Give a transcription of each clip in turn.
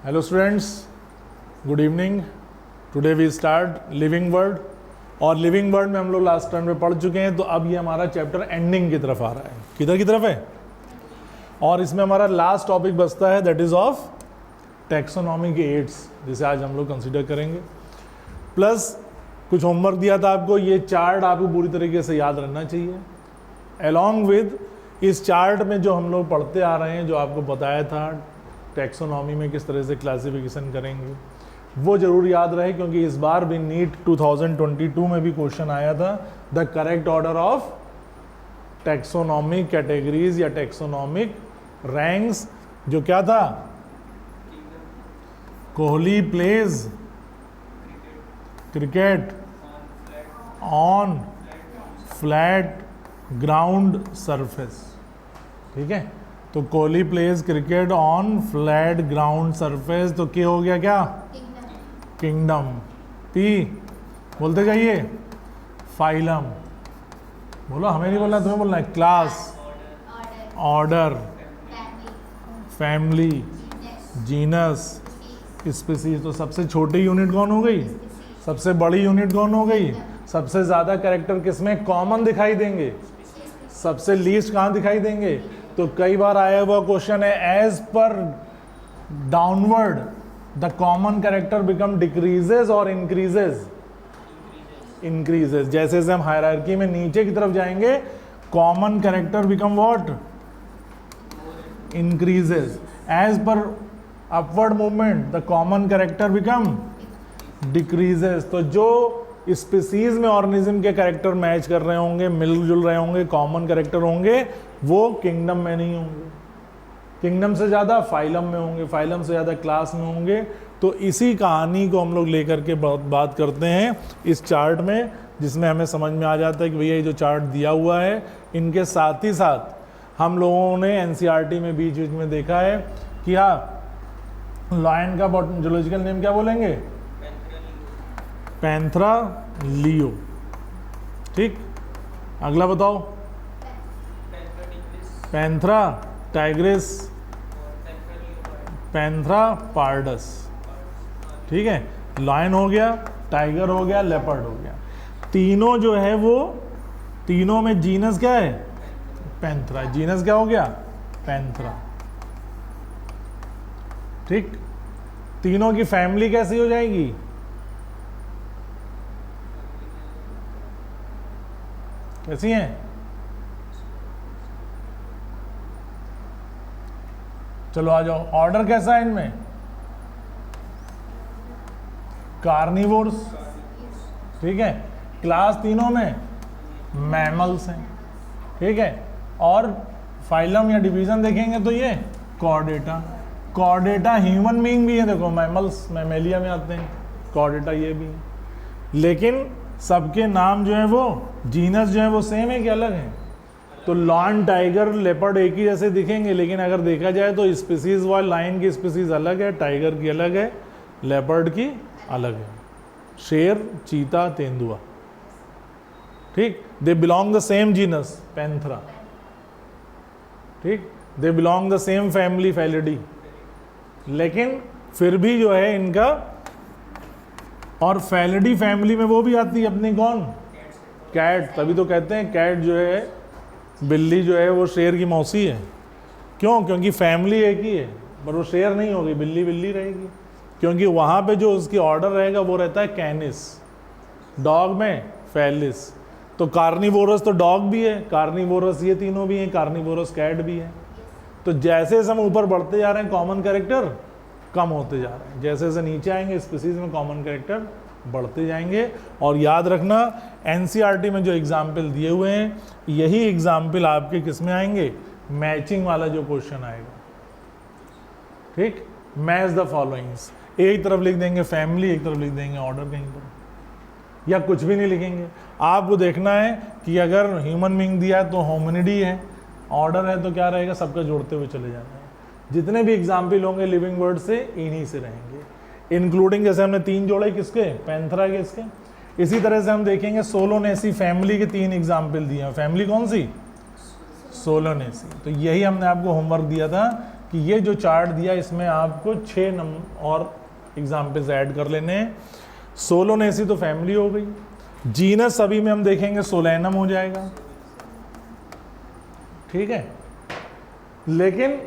Hello students, good evening. Today we start living world, और living world में हम लोग लास्ट टर्म में पढ़ चुके हैं। तो अब ये हमारा चैप्टर एंडिंग की तरफ आ रहा है। किधर की तरफ है? और इसमें हमारा लास्ट टॉपिक बचता है, दैट इज ऑफ टैक्सोनॉमी के एड्स, जिसे आज हम लोग कंसिडर करेंगे। प्लस कुछ होमवर्क दिया था आपको, ये चार्ट आपको पूरी तरीके से याद रहना चाहिए। अलॉन्ग विद इस चार्ट में जो हम लोग पढ़ते आ रहे हैं, जो आपको बताया था टैक्सोनॉमी में किस तरह से क्लासिफिकेशन करेंगे, वो जरूर याद रहे, क्योंकि इस बार भी नीट 2022 में भी क्वेश्चन आया था, the correct order of taxonomic categories या टैक्सोनॉमिक रैंक्स, जो क्या था? Kohli pledge cricket on flat ground surface. ठीक है, तो Kohli pledge cricket on flat ground surface, तो क्या हो गया? क्या? किंगडम। पी बोलते जाइए, फाइलम। बोलो, हमें नहीं बोलना, तुम्हें बोलना है। Class, order, family, genus, species. तो सबसे छोटी यूनिट कौन हो गई? सबसे बड़ी यूनिट कौन हो गई? सबसे ज़्यादा कैरेक्टर किसमें कॉमन दिखाई देंगे? सबसे लीस्ट कहाँ दिखाई देंगे? तो कई बार आया हुआ क्वेश्चन है, as per downward the common character become decreases और इंक्रीजेज? इंक्रीजेज। जैसे जैसे हम हायरार्की में नीचे की तरफ जाएंगे, common character become what? Increases. As per upward movement the common character become decreases. तो जो स्पीसीज में ऑर्गेनिज्म के कैरेक्टर मैच कर रहे होंगे, मिलजुल रहे होंगे, कॉमन कैरेक्टर होंगे, वो किंगडम में नहीं होंगे। किंगडम से ज़्यादा फाइलम में होंगे, फाइलम से ज़्यादा क्लास में होंगे। तो इसी कहानी को हम लोग लेकर के बात करते हैं इस चार्ट में, जिसमें हमें समझ में आ जाता है कि भैया ये जो चार्ट दिया हुआ है, इनके साथ ही साथ हम लोगों ने एनसीईआरटी में बीच बीच में देखा है कि हाँ, लायन का जूलॉजिकल नेम क्या बोलेंगे? पैंथरा लियो। ठीक, अगला बताओ। Panthera Tigris, Panthera pardus. ठीक है, लायन हो गया, टाइगर हो गया, लेपर्ड हो गया। तीनों जो है वो, तीनों में जीनस क्या है? पैंथरा। जीनस क्या हो गया? पैंथरा। ठीक, तीनों की फैमिली कैसी हो जाएगी? कैसी हैं? चलो आ जाओ। ऑर्डर कैसा है इनमें? कार्निवोर्स। ठीक है, क्लास तीनों में मैमल्स हैं। ठीक है, और फाइलम या डिवीजन देखेंगे तो ये कॉर्डेटा। कॉर्डेटा ह्यूमन बीइंग भी है, देखो मैमल्स मैमेलिया में आते हैं, कॉर्डेटा ये भी है। लेकिन सबके नाम जो है वो, जीनस जो है वो सेम है कि अलग है? तो लॉन, टाइगर, लेपर्ड एक ही जैसे दिखेंगे, लेकिन अगर देखा जाए तो स्पीसीज वाइज लायन की स्पीसीज अलग है, टाइगर की अलग है, लेपर्ड की अलग है, शेर, चीता, तेंदुआ। ठीक, they belong the same genus Panthera. ठीक, they belong the same family Felidae, लेकिन फिर भी जो है इनका, और फैलिडी फैमिली में वो भी आती है अपनी, कौन? कैट। तभी तो कहते हैं कैट जो है, बिल्ली जो है वो शेर की मौसी है। क्यों? क्योंकि फैमिली एक ही है, पर वो शेर नहीं होगी, बिल्ली बिल्ली रहेगी, क्योंकि वहाँ पे जो उसकी ऑर्डर रहेगा वो रहता है कैनिस। डॉग में फेलिस। तो कार्निवोरस तो डॉग भी है, कार्निवोरस ये तीनों भी हैं, कार्निवोरस कैट भी है। तो जैसे जैसे हम ऊपर बढ़ते जा रहे हैं, कॉमन कैरेक्टर कम होते जा रहे हैं, जैसे जैसे नीचे आएंगे स्पीसीज में कॉमन कैरेक्टर बढ़ते जाएंगे। और याद रखना, एनसीईआरटी में जो एग्जाम्पल दिए हुए हैं, यही एग्जाम्पल आपके किस में आएंगे? मैचिंग वाला जो क्वेश्चन आएगा। ठीक, मैच द फॉलोइंग्स। एक तरफ लिख देंगे फैमिली, एक तरफ लिख देंगे ऑर्डर कहीं पर, या कुछ भी नहीं लिखेंगे। आपको देखना है कि अगर ह्यूमन बीइंग दिया है तो होमिनिडी है, ऑर्डर है तो क्या रहेगा? सबका जोड़ते हुए चले जाना है। जितने भी एग्जाम्पल होंगे लिविंग वर्ड से, इन्हीं से रहेंगे, इंक्लूडिंग जैसे हमने 3 जोड़े किसके? पैंथरा के, इसके। इसी तरह से हम देखेंगे सोलोनेसी फैमिली के 3 एग्जाम्पल दिए हैं। फैमिली कौन सी? सोलोनेसी। तो यही हमने आपको होमवर्क दिया था कि ये जो चार्ट दिया इसमें आपको 6 नंबर और एग्जाम्पल्स ऐड कर लेने हैं। सोलोनेसी तो फैमिली हो गई, जीनस सभी में हम देखेंगे सोलेनम हो जाएगा, ठीक है। लेकिन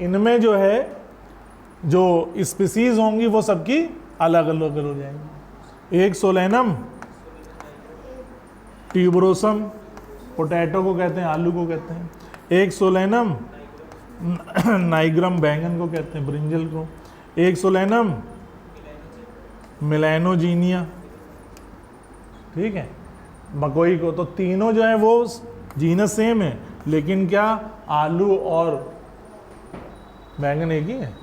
इनमें जो है जो स्पीसीज होंगी वो सबकी अलग अलग हो जाएंगी। एक सोलेनम, ट्यूबरोसम पोटैटो को कहते हैं, आलू को कहते हैं। एक सोलेनम नाइग्रम बैंगन को कहते हैं, ब्रिंजल को। एक सोलेनम मिलेनोजीनिया, ठीक है, मकोई को। तो तीनों जो है वो जीनस सेम है, लेकिन क्या आलू और बैंगन एक ही है?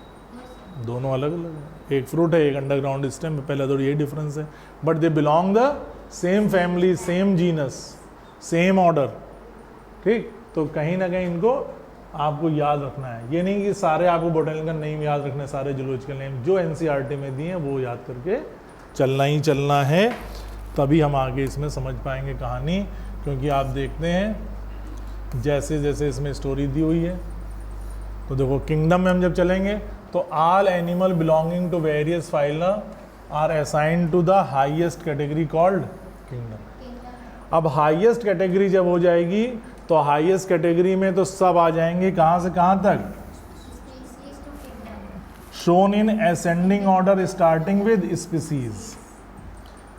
दोनों अलग अलग है। एक फ्रूट है, एक अंडरग्राउंड स्टेम है, पहला तो ये डिफरेंस है, but they belong the same family, same genus, same order, ठीक। तो कहीं ना कहीं इनको आपको याद रखना है। ये नहीं कि सारे आपको बोटेनिकल नेम याद रखने, सारे जूलॉजिकल नेम जो एनसीईआरटी में दिए हैं वो याद करके चलना ही चलना है, तभी हम आगे इसमें समझ पाएंगे कहानी। क्योंकि आप देखते हैं जैसे जैसे इसमें स्टोरी दी हुई है, तो देखो किंगडम में हम जब चलेंगे तो all animal belonging to various phyla are assigned to the highest category called kingdom. अब हाईएस्ट कैटेगरी जब हो जाएगी तो हाईएस्ट कैटेगरी में तो सब आ जाएंगे, कहाँ से कहाँ तक? Shown in ascending order starting with species.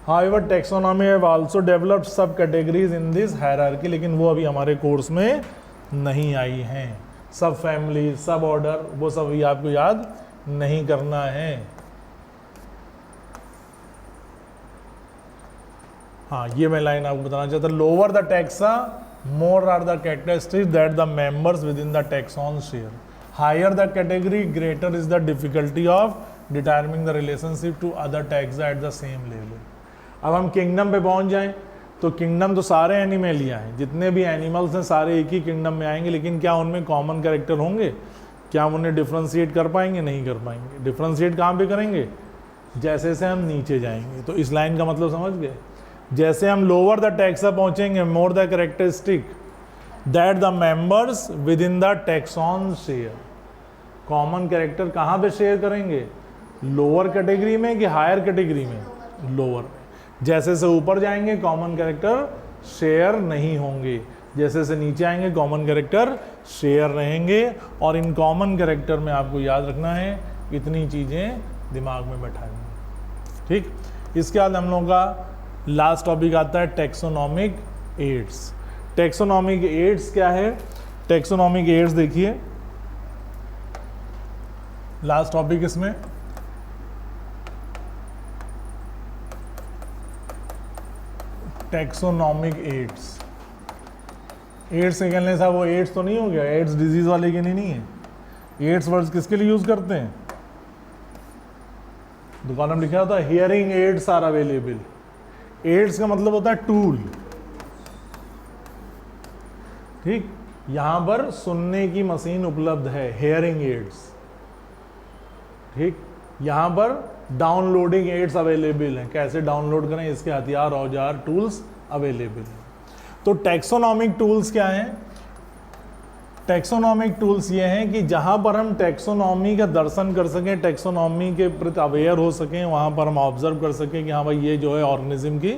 However, taxonomy have also developed सब कैटेगरीज इन दिस हायरार्की, लेकिन वो अभी हमारे कोर्स में नहीं आई हैं। सब फैमिली, सब ऑर्डर, वो सब भी आपको याद नहीं करना है। हाँ, ये मैं लाइन आपको बताना चाहता। Lower the taxa more are the characteristics that the members within the taxon share. Higher the category greater is the difficulty of determining the relationship to other taxa at the same level. अब हम kingdom पे पहुंच जाएं तो kingdom तो सारे animalia हैं, जितने भी एनिमल्स हैं सारे एक ही किंगडम में आएंगे, लेकिन क्या उनमें कॉमन कैरेक्टर होंगे? क्या हम उन्हें डिफ्रेंशिएट कर पाएंगे? नहीं कर पाएंगे। डिफ्रेंशिएट कहाँ पे करेंगे? जैसे से हम नीचे जाएंगे। तो इस लाइन का मतलब समझ गए? जैसे हम लोअर द टैक्सा पहुंचेंगे, more the characteristic that the members within the taxon share. Common character कहाँ पे शेयर करेंगे? लोअर कैटेगरी में कि हायर कैटेगरी में? लोअर में। जैसे से ऊपर जाएंगे कॉमन कैरेक्टर शेयर नहीं होंगे, जैसे से नीचे आएंगे कॉमन कैरेक्टर शेयर रहेंगे। और इन कॉमन कैरेक्टर में आपको याद रखना है इतनी चीज़ें दिमाग में बैठानी, ठीक। इसके बाद हम लोगों का लास्ट टॉपिक आता है टैक्सोनॉमिक एड्स। टैक्सोनॉमिक एड्स क्या है? टैक्सोनॉमिक एड्स देखिए, लास्ट टॉपिक इसमें टैक्सोनॉमिक एड्स। एड्स से कहने साहब वो एड्स तो नहीं हो गया, एड्स डिजीज वाले के लिए नहीं है। एड्स वर्ड्स किसके लिए यूज करते हैं? दुकान में लिखा होता है hearing aids are available. Aids का मतलब होता है टूल, ठीक। यहां पर सुनने की मशीन उपलब्ध है, हेयरिंग एड्स, ठीक। यहां पर डाउनलोडिंग एड्स अवेलेबल हैं। कैसे डाउनलोड करें, इसके हथियार, औजार, टूल्स अवेलेबल हैं। तो टैक्सोनॉमिक टूल्स क्या हैं? टैक्सोनॉमिक टूल्स ये हैं कि जहां पर हम टैक्सोनॉमी का दर्शन कर सकें, टैक्सोनॉमी के प्रति अवेयर हो सकें, वहां पर हम ऑब्जर्व कर सकें कि हाँ भाई ये जो है ऑर्गेनिज्म की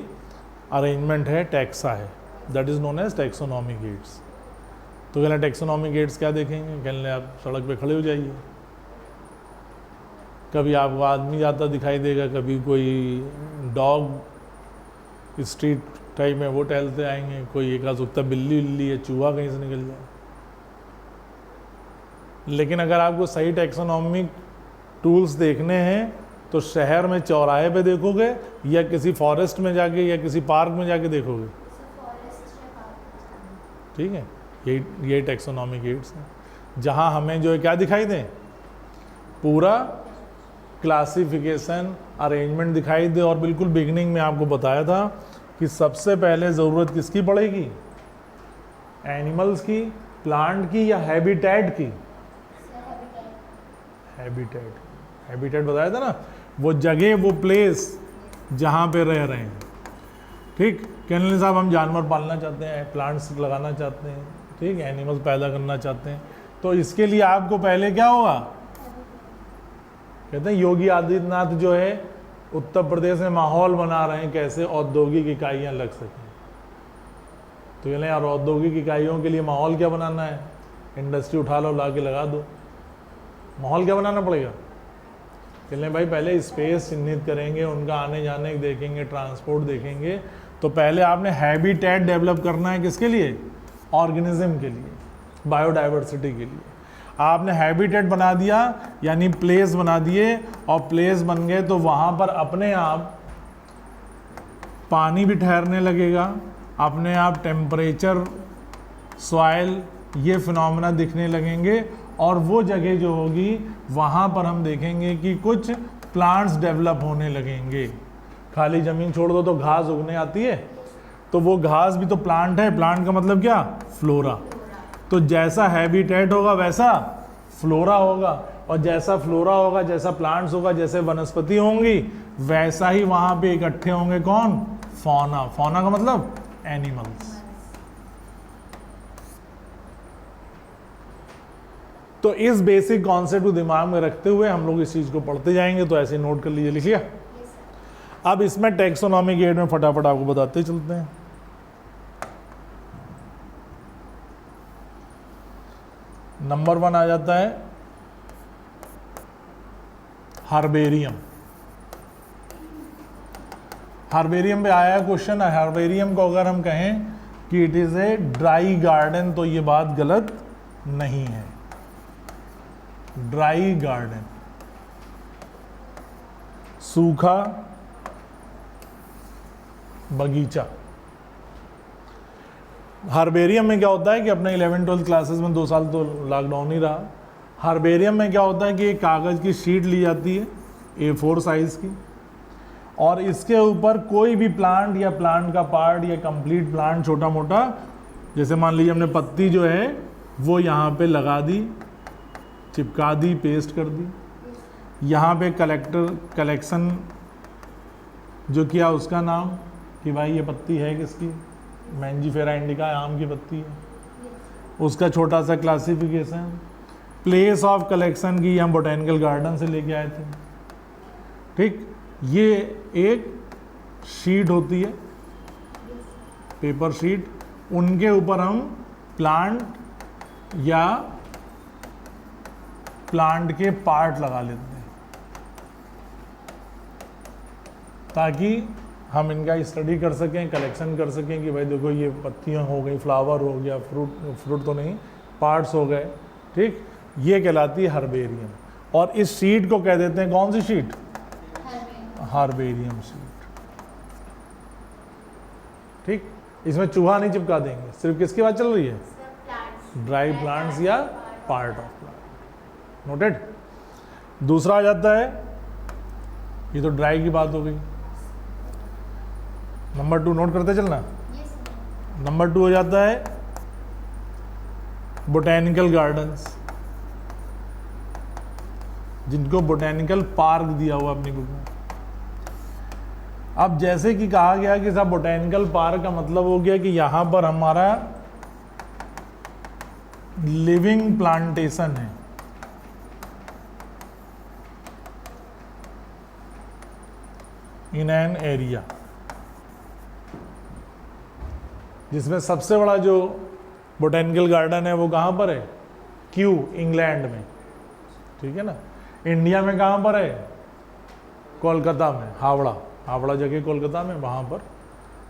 अरेंजमेंट है, टैक्सा है, that is known as taxonomic aids. तो कहना टैक्सोनॉमिक एड्स क्या देखेंगे? कहने आप सड़क पे खड़े हो जाइए, कभी आपको आदमी जाता दिखाई देगा, कभी कोई डॉग स्ट्रीट टाइप में वो टहलते आएंगे, कोई एक आध बिल्ली उल्ली या चूहा कहीं से निकल जाए। लेकिन अगर आपको सही टैक्सोनॉमिक टूल्स देखने हैं तो शहर में चौराहे पे देखोगे या किसी फॉरेस्ट में जाके या किसी पार्क में जाके देखोगे, ठीक है। यही टैक्सोनॉमिक एड्स हैं, जहां हमें जो है क्या दिखाई दें? पूरा क्लासिफिकेशन, अरेंजमेंट दिखाई दे। और बिल्कुल बिगिनिंग में आपको बताया था कि सबसे पहले ज़रूरत किसकी पड़ेगी? एनिमल्स की, प्लांट की या हैबिटेट की? हैबिटेट बताया था ना, वो जगह, वो प्लेस जहाँ पे रह रहे हैं, ठीक। कहने साहब हम जानवर पालना चाहते हैं, प्लांट्स लगाना चाहते हैं, ठीक, एनिमल्स पैदा करना चाहते हैं, तो इसके लिए आपको पहले क्या होगा, कहते हैं योगी आदित्यनाथ जो है उत्तर प्रदेश में माहौल बना रहे हैं कैसे औद्योगिक इकाइयां लग सकें। तो ये यार औद्योगिक इकाइयों के लिए माहौल क्या बनाना है, इंडस्ट्री उठा लो ला के लगा दो, माहौल क्या बनाना पड़ेगा। कहते भाई पहले स्पेस चिन्हित करेंगे, उनका आने जाने देखेंगे, ट्रांसपोर्ट देखेंगे। तो पहले आपने हैबिटेट डेवलप करना है किसके लिए, ऑर्गेनिज्म के लिए, बायोडाइवर्सिटी के लिए। आपने हैबिटेट बना दिया यानी प्लेस बना दिए, और प्लेस बन गए तो वहाँ पर अपने आप पानी भी ठहरने लगेगा, अपने आप टेम्परेचर, सॉइल, ये फिनोमेना दिखने लगेंगे। और वो जगह जो होगी वहाँ पर हम देखेंगे कि कुछ प्लांट्स डेवलप होने लगेंगे। खाली ज़मीन छोड़ दो तो घास उगने आती है, तो वो घास भी तो प्लांट है। प्लांट का मतलब क्या, फ्लोरा। तो जैसा हैबिटेट होगा वैसा फ्लोरा होगा, और जैसा फ्लोरा होगा, जैसा प्लांट्स होगा, जैसे वनस्पति होंगी, वैसा ही वहाँ पे इकट्ठे होंगे कौन, फौना। फौना का मतलब एनिमल्स। तो इस बेसिक कॉन्सेप्ट को दिमाग में रखते हुए हम लोग इस चीज़ को पढ़ते जाएंगे। तो ऐसे नोट कर लीजिए, लिख लिया। अब इसमें टैक्सोनॉमी के एड में फटाफट आपको बताते चलते हैं। नंबर 1 आ जाता है हर्बेरियम। हर्बेरियम पे आया क्वेश्चन। हर्बेरियम को अगर हम कहें कि it is a dry garden, तो ये बात गलत नहीं है। ड्राई गार्डन, सूखा बगीचा। हर्बेरियम में क्या होता है कि अपने 11-12 क्लासेस में 2 साल तो लॉकडाउन ही रहा। हर्बेरियम में क्या होता है कि एक कागज़ की शीट ली जाती है A4 साइज़ की, और इसके ऊपर कोई भी प्लांट या प्लांट का पार्ट या कंप्लीट प्लांट छोटा मोटा, जैसे मान लीजिए हमने पत्ती जो है वो यहाँ पे लगा दी, चिपका दी, पेस्ट कर दी। यहाँ पे कलेक्शन जो किया उसका नाम कि भाई ये पत्ती है किसकी, मैंजीफेरा इंडिका, आम की पत्ती है, उसका छोटा सा क्लासिफिकेशन। प्लेस ऑफ कलेक्शन की हम बोटेनिकल गार्डन से लेके आए थे। ठीक, ये एक शीट होती है, पेपर शीट, उनके ऊपर हम प्लांट या प्लांट के पार्ट लगा लेते हैं ताकि हम इनका स्टडी कर सकें, कलेक्शन कर सकें कि भाई देखो ये पत्तियां हो गई, फ्लावर हो गया, फ्रूट तो नहीं, पार्ट्स हो गए। ठीक, ये कहलाती है हर्बेरियम। और इस शीट को कह देते हैं कौन सी शीट, हर्बेरियम शीट। ठीक, इसमें चूहा नहीं चिपका देंगे, सिर्फ किसकी बात चल रही है, ड्राई प्लांट्स या पार्ट ऑफ प्लांट। नोटेड। दूसरा आ जाता है, ये तो ड्राई की बात हो गई। नंबर 2 नोट करते चलना। नंबर 2 हो जाता है बोटेनिकल गार्डन्स, जिनको बोटेनिकल पार्क दिया हुआ अपनी बुक में। अब जैसे कि कहा गया कि साहब बोटेनिकल पार्क का मतलब हो गया कि यहां पर हमारा लिविंग प्लांटेशन है, इन एन एरिया, जिसमें सबसे बड़ा जो बोटेनिकल गार्डन है वो कहाँ पर है, क्यू, इंग्लैंड में। ठीक है ना। इंडिया में कहाँ पर है, कोलकाता में, हावड़ा जगह कोलकाता में, वहाँ पर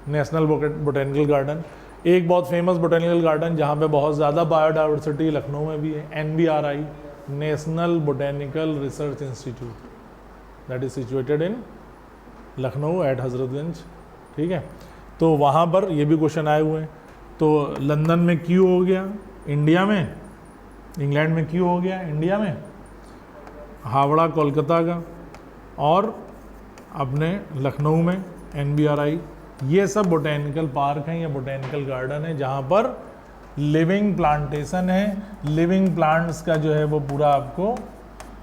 नेशनल बोटेनिकल गार्डन। एक बहुत फेमस बोटेनिकल गार्डन जहाँ पे बहुत ज़्यादा बायोडाइवर्सिटी लखनऊ में भी है, NBRI, national botanical research institute, that is situated in Lucknow at Hazratganj. ठीक है, तो वहाँ पर ये भी क्वेश्चन आए हुए हैं। तो लंदन में क्यू हो गया, इंडिया में, इंग्लैंड में क्यू हो गया, इंडिया में हावड़ा कोलकाता का, और अपने लखनऊ में NBRI। ये सब बोटेनिकल पार्क हैं या बोटेनिकल गार्डन है जहाँ पर लिविंग प्लांटेशन है। लिविंग प्लांट्स का जो है वो पूरा आपको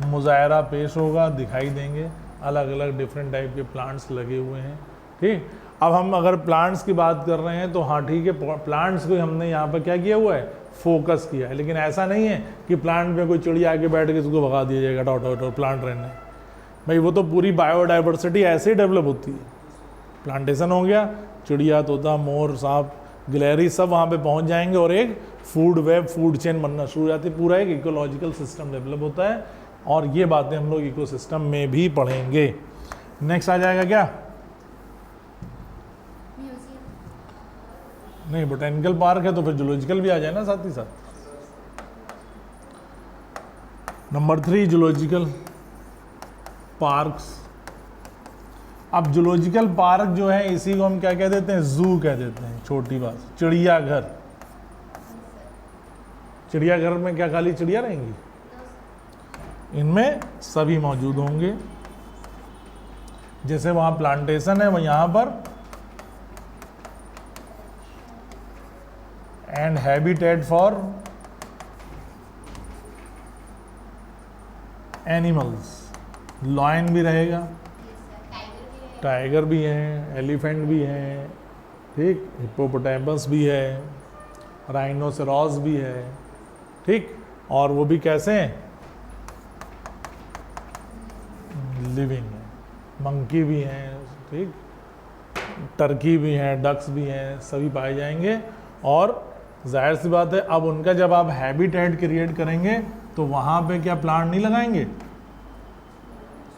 मुजाहरा पेश होगा, दिखाई देंगे, अलग अलग डिफरेंट टाइप के प्लांट्स लगे हुए हैं। ठीक, अब हम अगर प्लांट्स की बात कर रहे हैं तो हाँ ठीक है, प्लांट्स को हमने यहाँ पर क्या किया हुआ है, फोकस किया है। लेकिन ऐसा नहीं है कि प्लांट में कोई चिड़िया आके बैठ के उसको भगा दिया जाएगा, हटाओ प्लांट रहने। भाई वो तो पूरी बायोडाइवर्सिटी ऐसे ही डेवलप होती है। प्लांटेशन हो गया, चिड़िया, तोता, मोर, सांप, गिलहरी सब वहाँ पे पहुँच जाएंगे और एक फूड वेब, फूड चेन बनना शुरू हो जाती है। पूरा एक इकोलॉजिकल सिस्टम डेवलप होता है और ये बातें हम लोग इकोसिस्टम में भी पढ़ेंगे। नेक्स्ट आ जाएगा क्या? नहीं, बोटेनिकल पार्क है तो फिर जूलॉजिकल भी आ जाए ना साथ ही साथ। Number 3 zoological parks. अब जूलॉजिकल पार्क जो है इसी को हम क्या कह देते हैं? जू कह देते हैं। छोटी बात, चिड़ियाघर। चिड़ियाघर में क्या खाली चिड़िया रहेंगी? इनमें सभी मौजूद होंगे। जैसे वहां प्लांटेशन है, वह यहां पर and habitat for animals. Lion भी रहेगा, टाइगर भी है, एलिफेंट भी है, ठीक, हिप्पोपोटामस भी है, राइनोसेरॉस भी है, ठीक, और वो भी कैसे हैं? लिविंग है। मंकी भी हैं, ठीक, टर्की भी हैं, डक्स भी हैं, सभी पाए जाएंगे। और जाहिर सी बात है, अब उनका जब आप हैबिटेट क्रिएट करेंगे तो वहाँ पे क्या प्लांट नहीं लगाएंगे?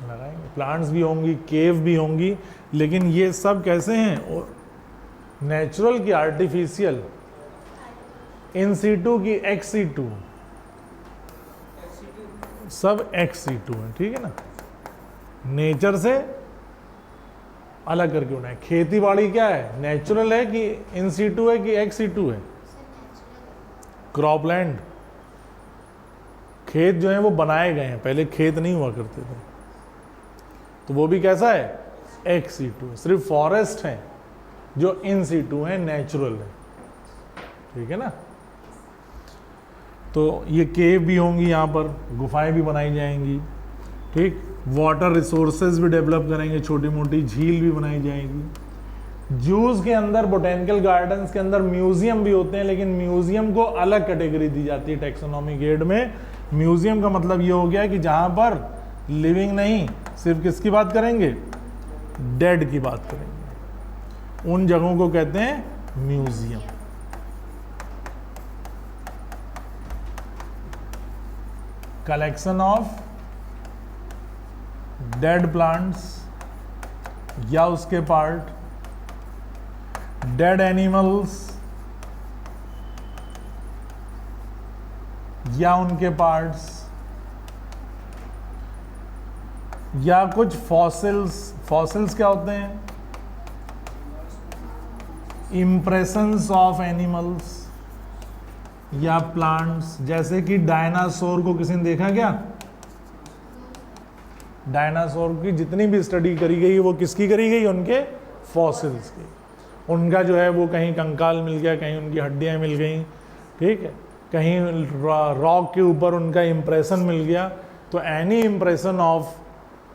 लगाएंगे। प्लांट्स भी होंगी, केव भी होंगी, लेकिन ये सब कैसे हैं? नेचुरल की आर्टिफिशियल, इन सीटू की एक्स सीटू, सब एक्स सीटू है, ठीक है ना। नेचर से अलग करके होना है। खेती बाड़ी क्या है? नेचुरल है कि इन सीटू है कि एक्स सीटू है? क्रॉपलैंड, खेत जो है वो बनाए गए हैं, पहले खेत नहीं हुआ करते थे, तो वो भी कैसा है? Ex situ. सिर्फ फॉरेस्ट है जो इन सीटू है, नेचुरल है, ठीक है ना। तो ये केव भी होंगी, यहाँ पर गुफाएं भी बनाई जाएंगी, ठीक। वाटर रिसोर्सेज भी डेवलप करेंगे, छोटी मोटी झील भी बनाई जाएगी। जूस के अंदर, बोटेनिकल गार्डन्स के अंदर म्यूजियम भी होते हैं, लेकिन म्यूजियम को अलग कैटेगरी दी जाती है टैक्सोनॉमी गेड में। म्यूजियम का मतलब ये हो गया कि जहाँ पर लिविंग नहीं, सिर्फ किसकी बात करेंगे? डेड की बात करेंगे। उन जगहों को कहते हैं museum. Collection of dead plants या उसके पार्ट, डेड एनिमल्स या उनके पार्ट्स, या कुछ फॉसिल्स। फॉसिल्स क्या होते हैं? इम्प्रेशंस ऑफ एनिमल्स या प्लांट्स। जैसे कि डायनासोर को किसी ने देखा क्या? डायनासोर की जितनी भी स्टडी करी गई वो किसकी करी गई? उनके फॉसिल्स की। उनका जो है वो कहीं कंकाल मिल गया, कहीं उनकी हड्डियां मिल गई, ठीक है, कहीं रॉक के ऊपर उनका इम्प्रेशन मिल गया। तो any impression of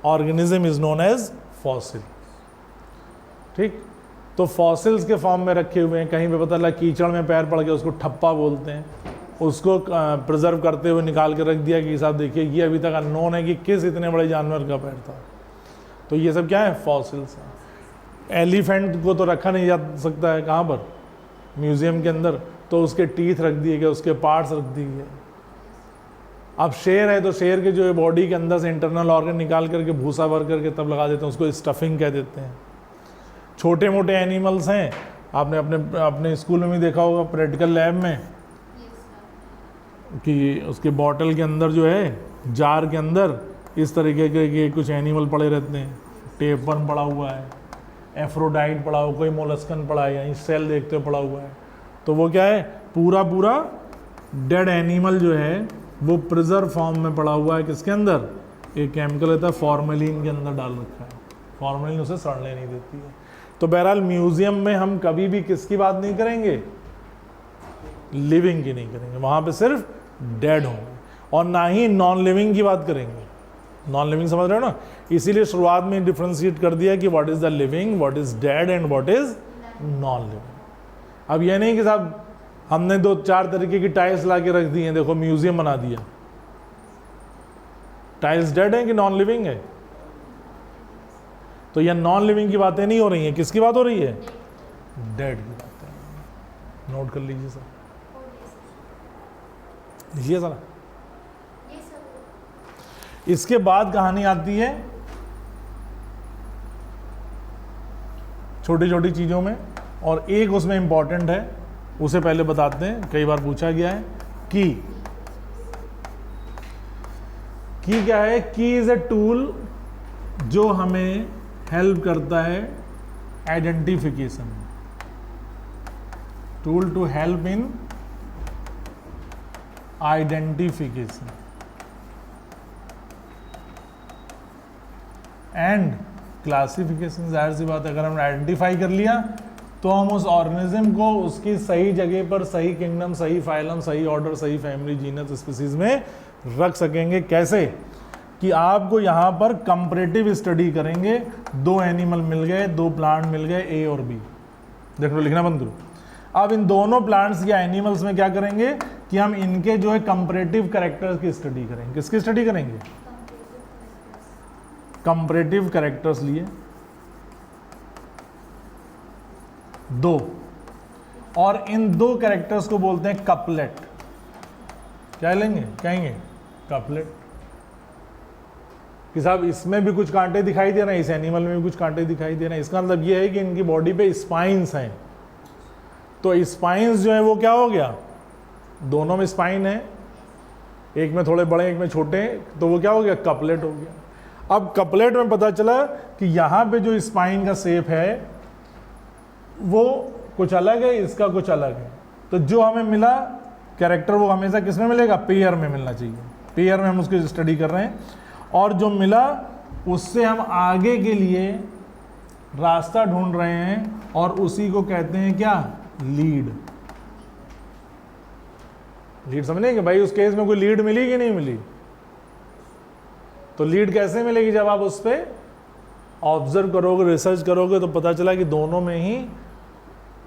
organism is known as fossil, ठीक। तो फॉसिल्स के फॉर्म में रखे हुए हैं। कहीं पे पता लगा कीचड़ में पैर पड़ गया, उसको ठप्पा बोलते हैं। उसको प्रिजर्व करते हुए निकाल के रख दिया कि साहब देखिए ये अभी तक अननोन है कि किस इतने बड़े जानवर का पैर था। तो ये सब क्या है? फॉसिल्स हैं। एलिफेंट को तो रखा नहीं जा सकता है, कहाँ पर? म्यूजियम के अंदर। तो उसके टीथ रख दिए गए, उसके पार्ट्स रख दिए गए। अब शेर है तो शेर के जो है बॉडी के अंदर से इंटरनल ऑर्गन निकाल करके भूसा भर करके तब लगा देते हैं, उसको स्टफिंग कह देते हैं। छोटे मोटे एनिमल्स हैं, आपने अपने अपने स्कूल में भी देखा होगा प्रैक्टिकल लैब में कि उसके बॉटल के अंदर जो है, जार के अंदर इस तरीके के कुछ एनिमल पड़े रहते हैं। टेपवर्म पड़ा हुआ है, एफ्रोडाइट पड़ा हुआ, कोई मोलस्कन पड़ा है, यहीं सेल देखते हो पड़ा हुआ है। तो वो क्या है? पूरा पूरा डेड एनिमल जो है वो प्रिजर्व फॉर्म में पड़ा हुआ है। किसके अंदर? एक केमिकल रहता है फॉर्मेलिन के अंदर डाल रखा है। फॉर्मेलिन उसे सड़ने नहीं देती है। तो बहरहाल म्यूजियम में हम कभी भी किसकी बात नहीं करेंगे? लिविंग की नहीं करेंगे, वहाँ पे सिर्फ डेड होंगे। और ना ही नॉन लिविंग की बात करेंगे। नॉन लिविंग समझ रहे हो ना? इसीलिए शुरुआत में डिफ्रेंशिएट कर दिया कि what is the living, what is dead and what is non living. अब यह नहीं कि साहब हमने 2-4 तरीके की टाइल्स ला के रख दी हैं, देखो म्यूजियम बना दिया। टाइल्स डेड है कि नॉन लिविंग है? तो यह नॉन लिविंग की बातें नहीं हो रही हैं, किसकी बात हो रही है? डेड की बातें। नोट कर लीजिए सर, लिखिए सर। इसके बाद कहानी आती है छोटी छोटी चीजों में, और एक उसमें इंपॉर्टेंट है, उसे पहले बताते हैं। कई बार पूछा गया है की क्या है? की इज ए टूल जो हमें हेल्प करता है identification. Tool to help in identification and classification. जाहिर सी बात है, अगर हमने आइडेंटिफाई कर लिया तो हम उस ऑर्गेनिज्म को उसकी सही जगह पर, सही किंगडम, सही फाइलम, सही ऑर्डर, सही फैमिली, जीनस, स्पीसीज में रख सकेंगे। कैसे? कि आपको यहाँ पर कंपैरेटिव स्टडी करेंगे। 2 एनिमल मिल गए, 2 प्लांट मिल गए, ए और बी। देख लो, लिखना बंद करो। अब इन दोनों प्लांट्स या एनिमल्स में क्या करेंगे कि हम इनके जो है कंपैरेटिव कैरेक्टर्स की स्टडी करेंगे। किसकी स्टडी करेंगे? कंपैरेटिव कैरेक्टर्स लिए 2, और इन 2 कैरेक्टर्स को बोलते हैं कपलेट। क्या लेंगे? कहेंगे कपलेट। कि साहब इसमें भी कुछ कांटे दिखाई दे रहे हैं, इस एनिमल में भी कुछ कांटे दिखाई दे रहे हैं। इसका मतलब ये है कि इनकी बॉडी पे स्पाइन्स हैं। तो स्पाइन्स जो है वो क्या हो गया? दोनों में स्पाइन है, एक में थोड़े बड़े, एक में छोटे, तो वो क्या हो गया? कपलेट हो गया। अब कपलेट में पता चला कि यहाँ पे जो स्पाइन का शेप है वो कुछ अलग है, इसका कुछ अलग है। तो जो हमें मिला कैरेक्टर वो हमेशा किस में मिलेगा? पेयर में मिलना चाहिए। पेयर में हम उसकी स्टडी कर रहे हैं, और जो मिला उससे हम आगे के लिए रास्ता ढूंढ रहे हैं, और उसी को कहते हैं क्या? लीड। लीड समझे कि भाई उस केस में कोई लीड मिली कि नहीं मिली? तो लीड कैसे मिलेगी? जब आप उस पर ऑब्जर्व करोगे, रिसर्च करोगे, तो पता चला कि दोनों में ही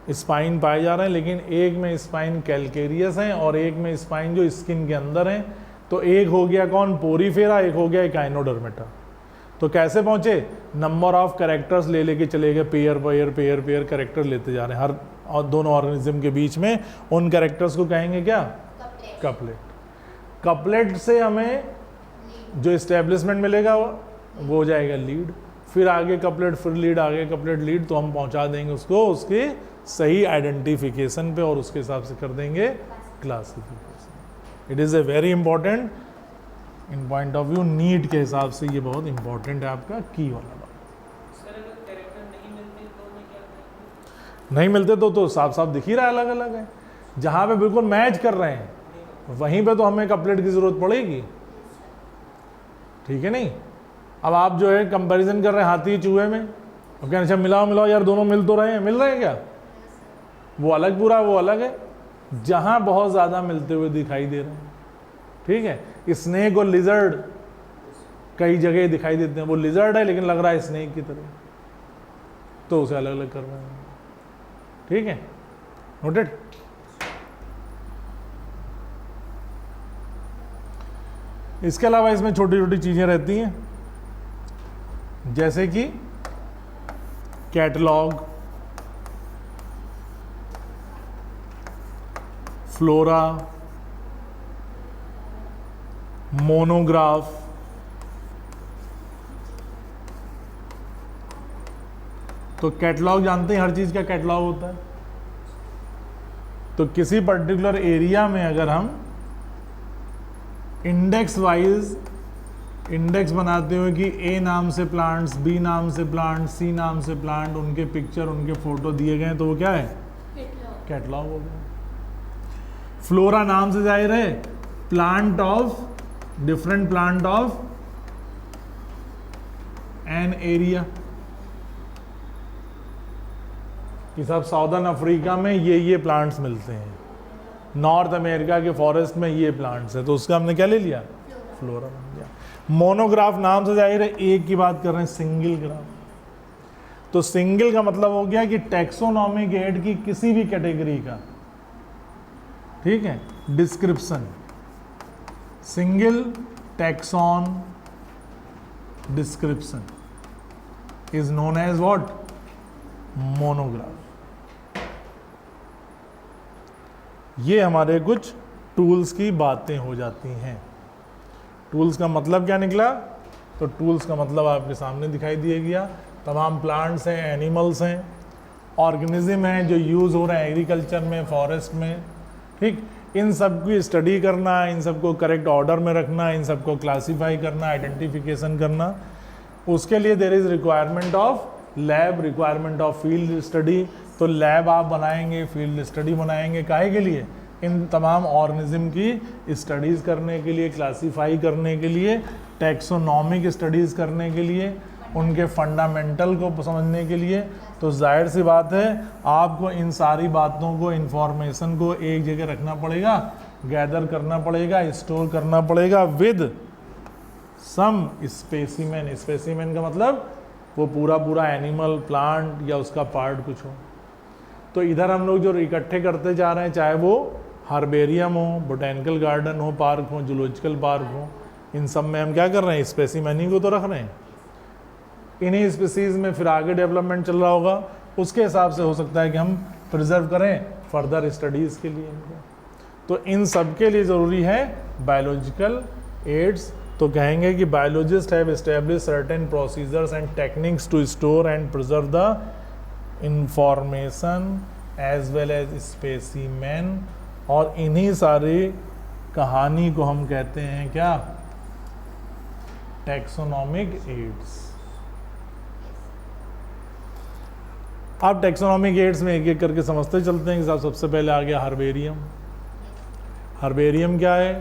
स्पाइन पाए जा रहे हैं, लेकिन एक में स्पाइन कैलकेरियस है और एक में स्पाइन जो स्किन के अंदर है। तो एक हो गया कौन? पोरीफेरा, एक हो गया एकाइनोडर्मेटा। तो कैसे पहुंचे? नंबर ऑफ कैरेक्टर्स ले लेके चले गए, pair pair pair pair character लेते जा रहे हैं हर और दोनों ऑर्गेनिज्म के बीच में। उन कैरेक्टर्स को कहेंगे क्या? कपलेट। कपलेट से हमें जो इस्टेब्लिशमेंट मिलेगा वो हो जाएगा लीड। फिर आगे कपलेट, फिर लीड, आगे कपलेट, लीड, तो हम पहुंचा देंगे उसको उसकी सही आइडेंटिफिकेशन पे, और उसके हिसाब से कर देंगे classification. It is a very important in point of view, NEET के हिसाब से ये बहुत इंपॉर्टेंट है आपका की वाला बात। नहीं मिलते तो साफ साफ दिख ही रहा है, अलग अलग है। जहाँ पे बिल्कुल मैच कर रहे हैं वहीं पे तो हमें कपलेट की ज़रूरत पड़ेगी, ठीक है नहीं? अब आप जो है कंपैरिजन कर रहे हैं हाथी चूहे में, अब क्या अच्छा मिलाओ यार, दोनों मिल तो रहे हैं, मिल रहे हैं क्या? वो अलग पूरा, वो अलग है। जहाँ बहुत ज़्यादा मिलते हुए दिखाई दे रहे हैं, ठीक है? स्नेक और लिजर्ड कई जगह दिखाई देते हैं, वो लिजर्ड है लेकिन लग रहा है स्नेक की तरह, तो उसे अलग अलग कर रहे हैं, ठीक है? नोटेड? इसके अलावा इसमें छोटी छोटी चीज़ें रहती हैं, जैसे कि कैटलॉग, फ्लोरा, मोनोग्राफ, तो कैटलॉग जानते हैं, हर चीज़ का कैटलॉग होता है। तो किसी पर्टिकुलर एरिया में अगर हम इंडेक्स वाइज इंडेक्स बनाते हुए कि ए नाम से प्लांट्स, बी नाम से प्लांट, सी नाम से प्लांट, उनके पिक्चर, उनके फोटो दिए गए, तो वो क्या है? कैटलॉग हो गया। फ्लोरा नाम से जाहिर है plant of, different plant of an area, कि सब साउदर्न अफ्रीका में ये प्लांट्स मिलते हैं, नॉर्थ अमेरिका के फॉरेस्ट में ये प्लांट्स है, तो उसका हमने क्या ले लिया? फ्लोरा बन गया। मोनोग्राफ नाम से जाहिर है एक की बात कर रहे हैं, सिंगल ग्राफ। तो सिंगल का मतलब हो गया कि टैक्सोनॉमिक हेड की किसी भी कैटेगरी का ठीक है। Description, single taxon description is known as what, monograph. ये हमारे कुछ टूल्स की बातें हो जाती हैं। टूल्स का मतलब क्या निकला, तो टूल्स का मतलब आपके सामने दिखाई दिया गया। तमाम प्लांट्स हैं, एनिमल्स हैं, ऑर्गेनिज्म हैं जो यूज़ हो रहे हैं एग्रीकल्चर में, फॉरेस्ट में, ठीक। इन सब की स्टडी करना, इन सबको करेक्ट ऑर्डर में रखना, इन सबको क्लासीफाई करना, आइडेंटिफिकेशन करना, उसके लिए there is requirement of lab, requirement of field study. तो लैब आप बनाएंगे, फील्ड स्टडी बनाएंगे, काहे के लिए, इन तमाम ऑर्गेनिज्म की स्टडीज़ करने के लिए, क्लासीफाई करने के लिए, टैक्सोनॉमिक स्टडीज़ करने के लिए, उनके फंडामेंटल को समझने के लिए। तो जाहिर सी बात है आपको इन सारी बातों को, इंफॉर्मेशन को एक जगह रखना पड़ेगा, गैदर करना पड़ेगा, स्टोर करना पड़ेगा विद सम स्पेसिमेन। स्पेसिमेन का मतलब वो पूरा एनिमल, प्लांट या उसका पार्ट कुछ हो। तो इधर हम लोग जो इकट्ठे करते जा रहे हैं, चाहे वो हर्बेरियम हो, बोटेनिकल गार्डन हो, पार्क हो, जूलॉजिकल पार्क हो, इन सब में हम क्या कर रहे हैं, स्पेसिमेन ही को तो रख रहे हैं। इन्हीं स्पीसीज में फिर आगे डेवलपमेंट चल रहा होगा, उसके हिसाब से हो सकता है कि हम प्रिजर्व करें फर्दर स्टडीज़ के लिए इनको। तो इन सब के लिए ज़रूरी है बायोलॉजिकल एड्स। तो कहेंगे कि biologist have establish certain procedures and techniques to store and preserve the information as well as specimen. और इन्हीं सारी कहानी को हम कहते हैं क्या, टैक्सोनॉमिक एड्स। आप टैक्सोनॉमिक एड्स में एक एक करके समझते चलते हैं कि साहब सबसे पहले आ गया हर्बेरियम। हर्बेरियम क्या है,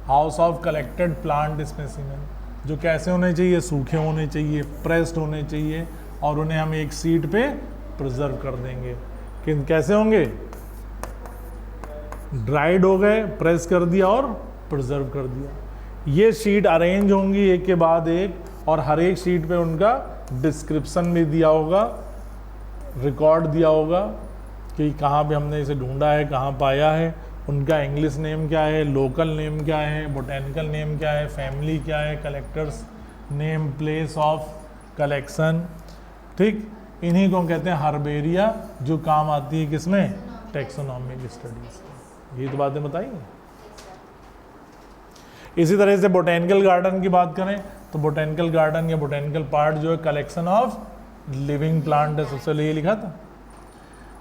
house of collected plant specimen, जो कैसे होने चाहिए, सूखे होने चाहिए, प्रेस्ड होने चाहिए, और उन्हें हम एक शीट पे प्रिजर्व कर देंगे। कि कैसे होंगे, ड्राइड हो गए, प्रेस कर दिया और प्रिजर्व कर दिया। ये शीट अरेंज होंगी एक के बाद एक, और हर एक शीट पे उनका डिस्क्रिप्शन भी दिया होगा, रिकॉर्ड दिया होगा कि कहाँ पे हमने इसे ढूंढा है, कहाँ पाया है, उनका इंग्लिश नेम क्या है, लोकल नेम क्या है, बोटेनिकल नेम क्या है, फैमिली क्या है, collector's name, place of collection, ठीक। इन्हीं को कहते हैं हर्बेरिया, जो काम आती है किसमें, टैक्सोनॉमिक स्टडीज। ये तो बातें बताई। इसी तरह से बोटेनिकल गार्डन की बात करें तो बोटेनिकल गार्डन या बोटेनिकल पार्ट जो है कलेक्शन ऑफ लिविंग प्लांट है, सबसे पहले ये लिखा था।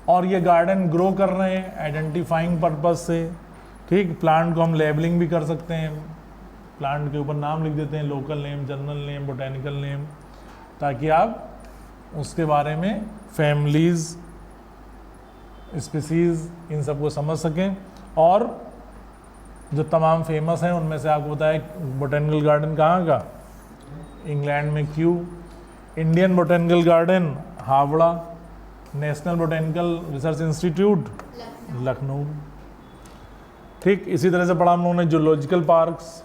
और ये गार्डन ग्रो कर रहे हैं आइडेंटिफाइंग पर्पज से, ठीक। प्लांट को हम लेबलिंग भी कर सकते हैं, प्लांट के ऊपर नाम लिख देते हैं, local name, general name, botanical name, ताकि आप उसके बारे में फैमिलीज, स्पीसीज, इन सबको समझ सकें। और जो तमाम फेमस हैं उनमें से आपको बताया बोटेनिकल गार्डन कहाँ का, इंग्लैंड में Q, Indian botanical garden Howrah, national botanical research institute Lucknow, ठीक। इसी तरह से पढ़ा हम लोगों ने जूलॉजिकल पार्क्स,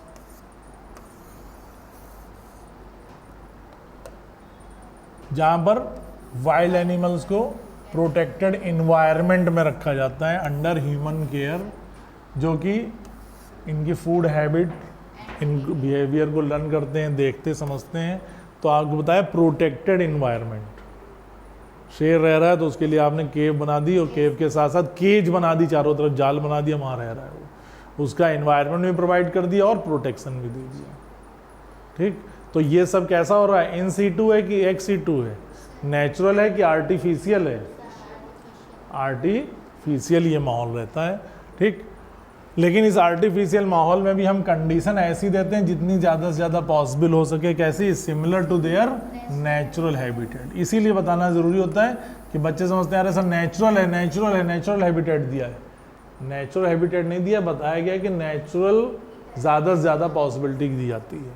जहाँ पर वाइल्ड एनिमल्स को प्रोटेक्टेड इन्वायरमेंट में रखा जाता है अंडर ह्यूमन केयर, जो कि इनकी फूड हैबिट, इन बिहेवियर को लर्न करते हैं, देखते समझते हैं। तो आपको बताया प्रोटेक्टेड इन्वायरमेंट, शेर रह रहा है तो उसके लिए आपने केव बना दी, और केव के साथ साथ केज बना दी, चारों तरफ जाल बना दिया, वहाँ रह रहा है वो, उसका इन्वायरमेंट भी प्रोवाइड कर दिया और प्रोटेक्शन भी दे दिया, ठीक। तो ये सब कैसा हो रहा है, इन सीटू है कि एक्स सीटू है, नेचुरल है कि आर्टिफिशियल है, आर्टिफिशियल ये माहौल रहता है, ठीक। लेकिन इस आर्टिफिशियल माहौल में भी हम कंडीशन ऐसी देते हैं जितनी ज़्यादा से ज़्यादा पॉसिबल हो सके, कैसी, similar to their natural habitat. इसीलिए बताना ज़रूरी होता है कि बच्चे समझते हैं अरे सर नेचुरल है, नेचुरल है, नेचुरल हैबिटेट दिया है, नेचुरल हैबिटेट नहीं दिया, बताया गया कि नेचुरल ज़्यादा से ज़्यादा पॉसिबिलिटी दी जाती है,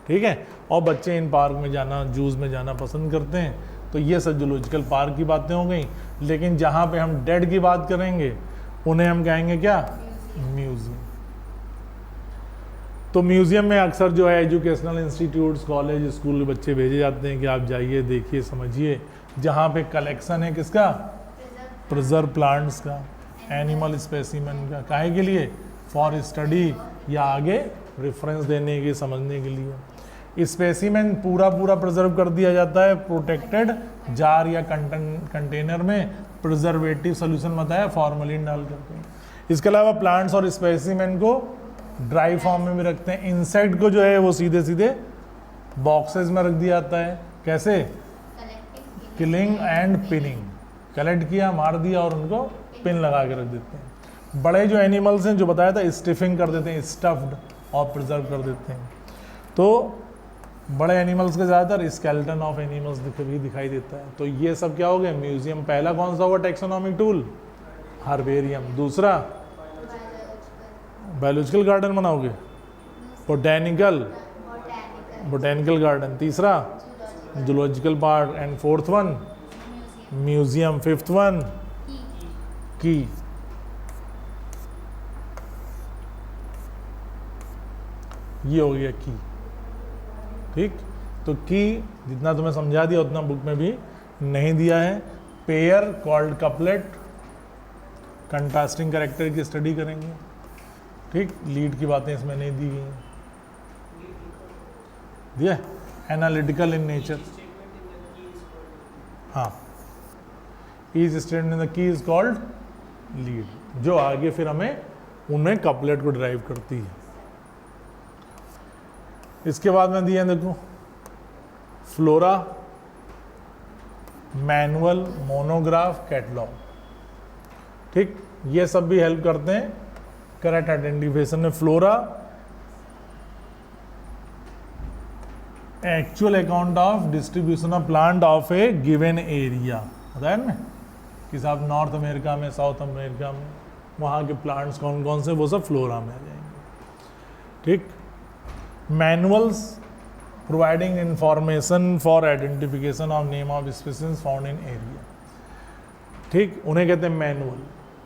ठीक है। और बच्चे इन पार्क में जाना, जूज़ में जाना पसंद करते हैं। तो ये सब जूलॉजिकल पार्क की बातें हो गई। लेकिन जहाँ पे हम डेड की बात करेंगे उन्हें हम कहेंगे क्या, म्यूजियम। तो म्यूजियम में अक्सर जो है एजुकेशनल इंस्टीट्यूट्स, कॉलेज, स्कूल के बच्चे भेजे जाते हैं कि आप जाइए, देखिए, समझिए, जहाँ पे कलेक्शन है किसका, प्रिजर्व प्लांट्स का। एनिमल स्पेसिमेन का, काहे के लिए? फॉर स्टडी या आगे रेफरेंस देने के, समझने के लिए। स्पेसिमेन पूरा पूरा प्रिजर्व कर दिया जाता है प्रोटेक्टेड जार या कंटेनर में, प्रिजर्वेटिव सोल्यूशन बताया फॉर्मलिन डाल करके। इसके अलावा प्लांट्स और स्पेसिमेन को ड्राई फॉर्म में भी रखते हैं। इंसेक्ट को जो है वो सीधे सीधे बॉक्सेस में रख दिया जाता है। कैसे? किलिंग एंड पिनिंग, कलेक्ट किया, मार दिया और उनको पिन लगा के रख देते हैं। बड़े जो एनिमल्स हैं जो बताया था स्टिफिंग कर देते हैं, स्टफ्ड और प्रिजर्व कर देते हैं। तो बड़े एनिमल्स के ज़्यादातर स्केलेटन ऑफ एनिमल्स भी दिखाई देता है। तो ये सब क्या हो गया? म्यूजियम। पहला कौन सा हुआ टेक्सोनॉमिक टूल? हर्बेरियम। दूसरा बायोलॉजिकल गार्डन बनाओगे, बोटेनिकल गार्डन। तीसरा zoological park, and fourth one museum. Fifth one की। ये हो गया की। ठीक, तो की जितना तुम्हें समझा दिया उतना बुक में भी नहीं दिया है। Pair called couplet, contrasting character की स्टडी करेंगे। ठीक, लीड की बातें इसमें नहीं दी गई हैं। दिया एनालिटिकल इन नेचर। हाँ, each statement in the key is called lead, जो आगे फिर हमें उनमें कपलेट को ड्राइव करती है। इसके बाद में दिया देखो फ्लोरा, मैनुअल, मोनोग्राफ, कैटलॉग। ठीक, ये सब भी हेल्प करते हैं करेक्ट आइडेंटिफिकेशन में। Flora actual account of distribution of plant of A given area, बताया ना कि साहब नॉर्थ अमेरिका में, साउथ अमेरिका में वहाँ के प्लांट्स कौन कौन से, वो सब फ्लोरा में आ जाएंगे। ठीक, manuals providing information for identification of name of species found in area. ठीक, उन्हें कहते हैं मैनुअल।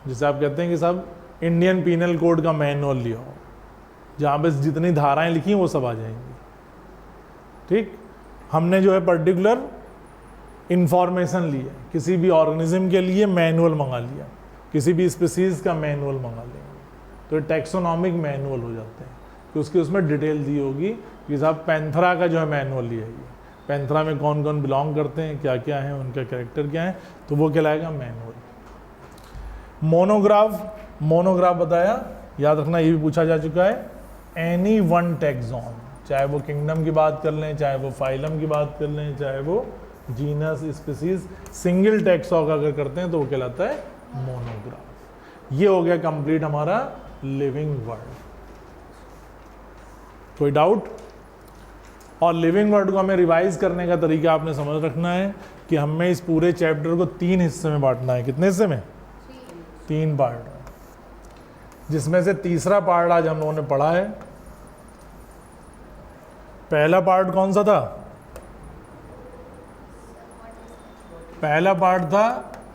जैसे आप कहते हैं कि साहब इंडियन पीनल कोड का मैनुअल लिया हो, जहाँ पे जितनी धाराएं लिखी हैं वो सब आ जाएंगी। ठीक, हमने जो है पर्टिकुलर इंफॉर्मेशन ली है, किसी भी ऑर्गेनिज्म के लिए मैनुअल मंगा लिया, किसी भी स्पीसीज का मैनुअल मंगा लेंगे, तो टैक्सोनॉमिक मैनुअल हो जाते हैं कि उसकी उसमें डिटेल दी होगी कि साहब पैंथरा का जो है मैनुअल लिया है, पैंथरा में कौन कौन बिलोंग करते हैं, क्या क्या है, उनका कैरेक्टर क्या है, तो वो कहलाएगा मैनुअल। मोनोग्राफ बताया, याद रखना ये भी पूछा जा चुका है। एनी वन टैक्सॉन, चाहे वो किंगडम की बात कर लें, चाहे वो फाइलम की बात कर लें, चाहे वो जीनस स्पीसीज, सिंगल टैक्सॉन का अगर करते हैं तो वो कहलाता है मोनोग्राफ। ये हो गया कंप्लीट हमारा लिविंग वर्ड। कोई डाउट? और लिविंग वर्ड को हमें रिवाइज करने का तरीका आपने समझ रखना है कि हमें इस पूरे चैप्टर को 3 हिस्से में बांटना है। कितने हिस्से में? 3 पार्ट, जिसमें से तीसरा पार्ट आज हम लोगों ने पढ़ा है। पहला पार्ट कौन सा था? पहला पार्ट था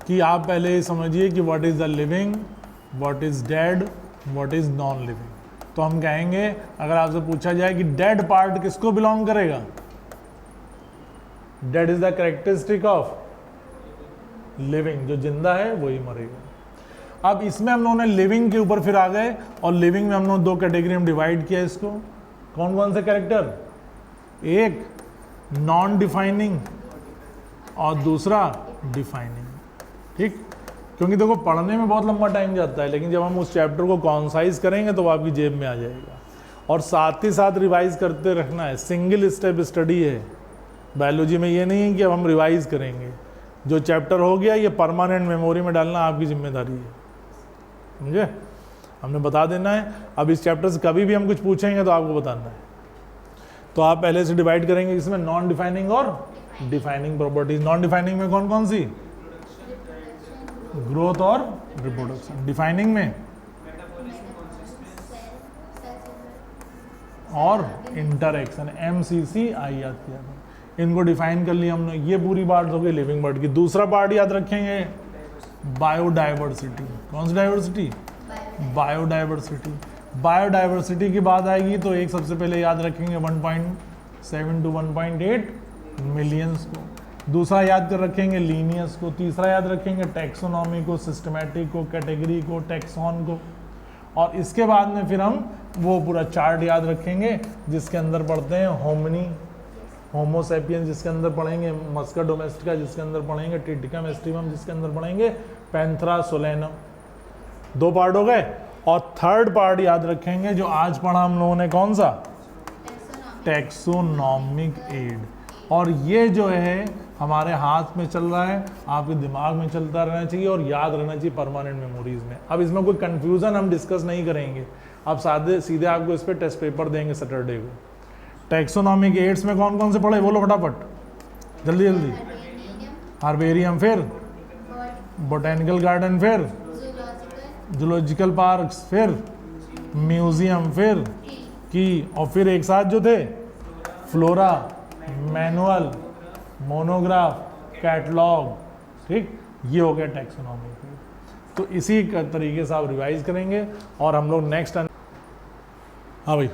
कि आप पहले ये समझिए कि what is the living, what is dead, what is non living. तो हम कहेंगे, अगर आपसे पूछा जाए कि डेड पार्ट किसको बिलोंग करेगा, dead is the characteristic of living, जो जिंदा है वही मरेगा। अब इसमें हम लोगों ने लिविंग के ऊपर फिर आ गए और लिविंग में हम लोग 2 कैटेगरी में डिवाइड किया इसको। कौन कौन से कैरेक्टर? एक नॉन डिफाइनिंग और दूसरा डिफाइनिंग। ठीक, क्योंकि देखो पढ़ने में बहुत लंबा टाइम जाता है, लेकिन जब हम उस चैप्टर को कॉन्साइज करेंगे तो वो आपकी जेब में आ जाएगा। और साथ ही साथ रिवाइज करते रखना है, सिंगल स्टेप स्टडी है बायोलॉजी में। ये नहीं है कि अब हम रिवाइज करेंगे, जो चैप्टर हो गया ये परमानेंट मेमोरी में डालना आपकी जिम्मेदारी है, समझे? हमने बता देना है। अब इस चैप्टर से कभी भी हम कुछ पूछेंगे तो आपको बताना है। तो आप पहले से डिवाइड करेंगे इसमें नॉन डिफाइनिंग और डिफाइनिंग प्रॉपर्टीज। नॉन डिफाइनिंग में कौन कौन सी? ग्रोथ और रिप्रोडक्शन। डिफाइनिंग में और इंटरएक्शन, MCC आई आती है। इनको डिफाइन कर लिया हमने। ये पूरी बात हो गई लिविंग वर्ड की। दूसरा पार्ट याद रखेंगे बायोडाइवर्सिटी। कौन सी डाइवर्सिटी? बायोडाइवर्सिटी। बायोडाइवर्सिटी की बात आएगी तो एक सबसे पहले याद रखेंगे 1.7 to 1.8 मिलियंस को। दूसरा याद कर रखेंगे लीनियस को, तीसरा याद रखेंगे टैक्सोनॉमी को, सिस्टमैटिक को, कैटेगरी को, टैक्सॉन को, और इसके बाद में फिर हम वो पूरा चार्ट याद रखेंगे जिसके अंदर पढ़ते हैं होमिनी, होमोसेपियंस जिसके अंदर पढ़ेंगे, मस्का डोमेस्टिका जिसके अंदर पढ़ेंगे, टिटिकम एस्टिवम जिसके अंदर पढ़ेंगे, पैंथरा सोलेनम। 2 पार्ट हो गए। और थर्ड पार्ट याद रखेंगे जो आज पढ़ा हम लोगों ने, कौन सा? Taxonomic aid. और ये जो है हमारे हाथ में चल रहा है, आपके दिमाग में चलता रहना चाहिए और याद रहना चाहिए परमानेंट मेमोरीज में। अब इसमें कोई कंफ्यूजन हम डिस्कस नहीं करेंगे, अब सादे सीधे आपको इस पर टेस्ट पेपर देंगे सैटरडे को। टैक्सोनॉमिक एड्स में कौन कौन से पढ़े, बोलो फटाफट, जल्दी जल्दी। हार्बेरियम, फिर बोटेनिकल गार्डन, फिर जूलॉजिकल पार्क्स, फिर म्यूजियम, फिर की, और फिर एक साथ जो थे फ्लोरा, मैनुअल, मोनोग्राफ, कैटलॉग। ठीक, ये हो गया टैक्सोनॉमी। तो इसी तरीके से आप रिवाइज करेंगे और हम लोग नेक्स्ट, हाँ भाई।